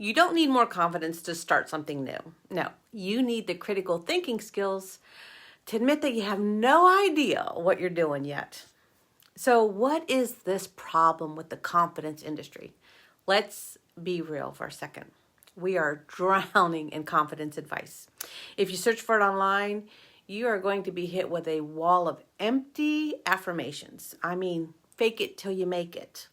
You don't need more confidence to start something new. No, you need the critical thinking skills to admit that you have no idea what you're doing yet. So what is this problem with the confidence industry? Let's be real for a second. We are drowning in confidence advice. If you search for it online, you are going to be hit with a wall of empty affirmations. I mean, fake it till you make it.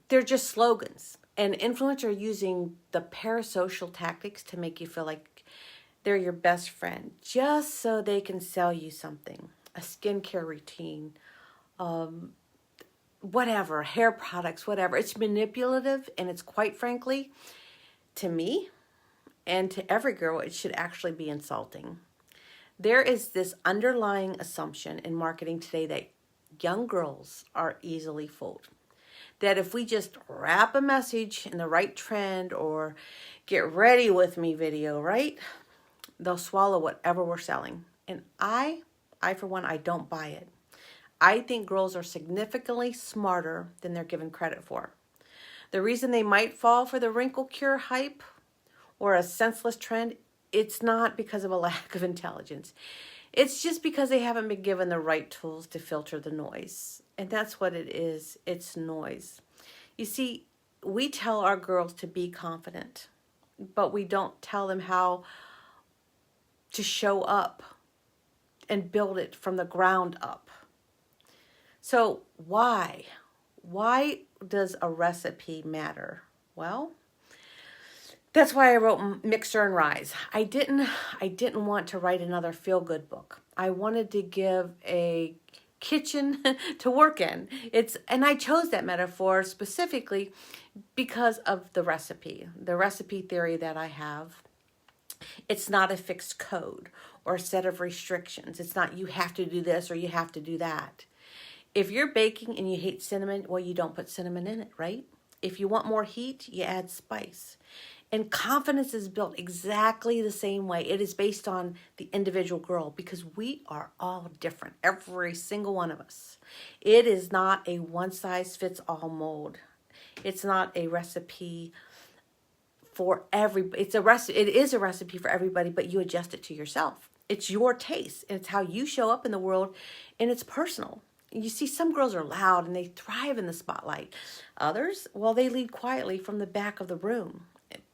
They're just slogans. And influencers are using the parasocial tactics to make you feel like they're your best friend, just so they can sell you something, a skincare routine, whatever, hair products, whatever. It's manipulative, and it's quite frankly, to me and to every girl, it should actually be insulting. There is this underlying assumption in marketing today that young girls are easily fooled. That if we just wrap a message in the right trend or get ready with me video, right? They'll swallow whatever we're selling. And I for one, I don't buy it. I think girls are significantly smarter than they're given credit for. The reason they might fall for the wrinkle cure hype or a senseless trend, it's not because of a lack of intelligence. It's just because they haven't been given the right tools to filter the noise. And that's what it is. It's noise. You see, we tell our girls to be confident, but we don't tell them how to show up and build it from the ground up. So why? Why does a recipe matter? Well, that's why I wrote Mixer and Rise. I didn't want to write another feel-good book. I wanted to give a kitchen to work in. And I chose that metaphor specifically because of the recipe theory that I have. It's not a fixed code or a set of restrictions. It's not you have to do this or you have to do that. If you're baking and you hate cinnamon, well, you don't put cinnamon in it, right? If you want more heat, you add spice. And confidence is built exactly the same way. It is based on the individual girl because we are all different, every single one of us. It is not a one-size-fits-all mold. It's not a recipe for everybody. It is a recipe for everybody, but you adjust it to yourself. It's your taste, and it's how you show up in the world, and it's personal. You see, some girls are loud and they thrive in the spotlight. Others, well, they lead quietly from the back of the room.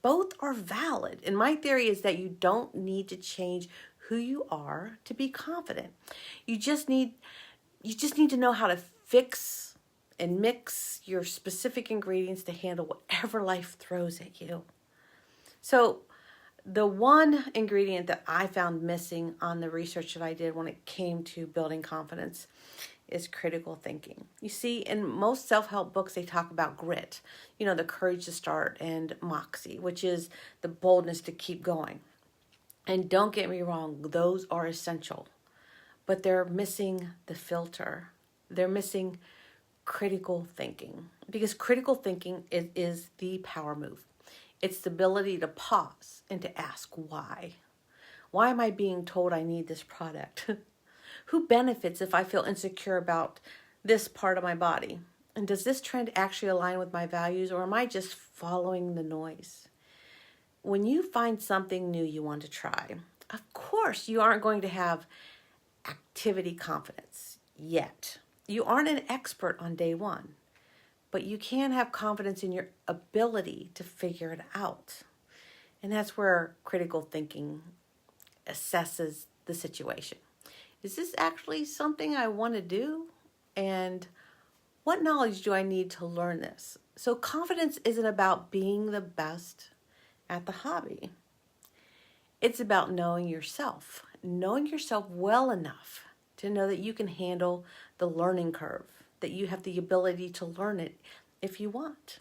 Both are valid. And my theory is that you don't need to change who you are to be confident. You just need to know how to fix and mix your specific ingredients to handle whatever life throws at you. So the one ingredient that I found missing on the research that I did when it came to building confidence is critical thinking. You see, in most self-help books, they talk about grit, the courage to start, and Moxie, which is the boldness to keep going. And don't get me wrong, those are essential, but they're missing the filter. They're missing critical thinking, because critical thinking is the power move. It's the ability to pause and to ask why. Why am I being told I need this product? Who benefits if I feel insecure about this part of my body? And does this trend actually align with my values, or am I just following the noise? When you find something new you want to try, of course you aren't going to have activity confidence yet. You aren't an expert on day one, but you can have confidence in your ability to figure it out. And that's where critical thinking assesses the situation. Is this actually something I want to do? And what knowledge do I need to learn this? So confidence isn't about being the best at the hobby. It's about knowing yourself well enough to know that you can handle the learning curve, that you have the ability to learn it if you want.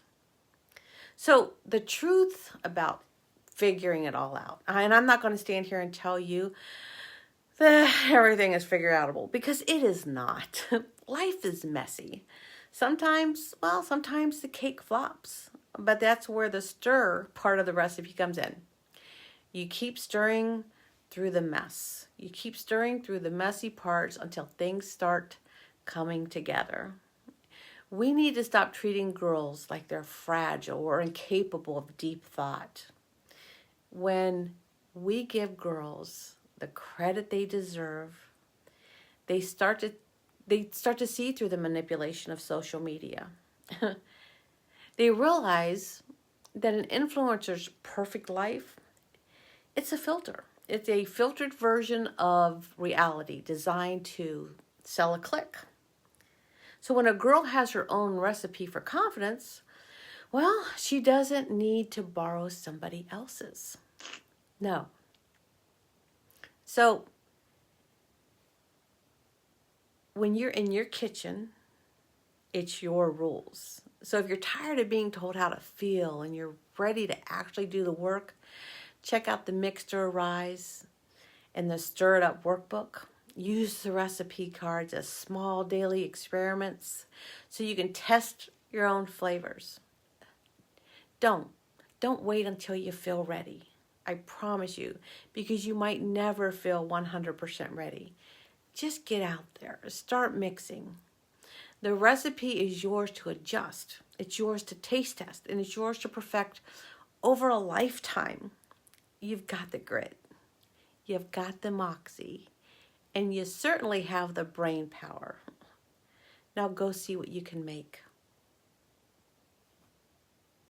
So the truth about figuring it all out, and I'm not going to stand here and tell you everything is figure outable, because it is not. Life is messy. Sometimes the cake flops, but that's where the stir part of the recipe comes in. You keep stirring through the mess. You keep stirring through the messy parts until things start coming together. We need to stop treating girls like they're fragile or incapable of deep thought. When we give girls the credit they deserve, they start to see through the manipulation of social media. They realize that an influencer's perfect life, it's a filter. It's a filtered version of reality designed to sell a click. So when a girl has her own recipe for confidence, well, she doesn't need to borrow somebody else's. No. So when you're in your kitchen, it's your rules. So if you're tired of being told how to feel and you're ready to actually do the work, check out the Mix, Stir, Rise and the Stir It Up workbook. Use the recipe cards as small daily experiments so you can test your own flavors. Don't wait until you feel ready. I promise you, because you might never feel 100% ready. Just get out there, start mixing. The recipe is yours to adjust. It's yours to taste test, and it's yours to perfect over a lifetime. You've got the grit. You've got the Moxie. And you certainly have the brain power. Now go see what you can make.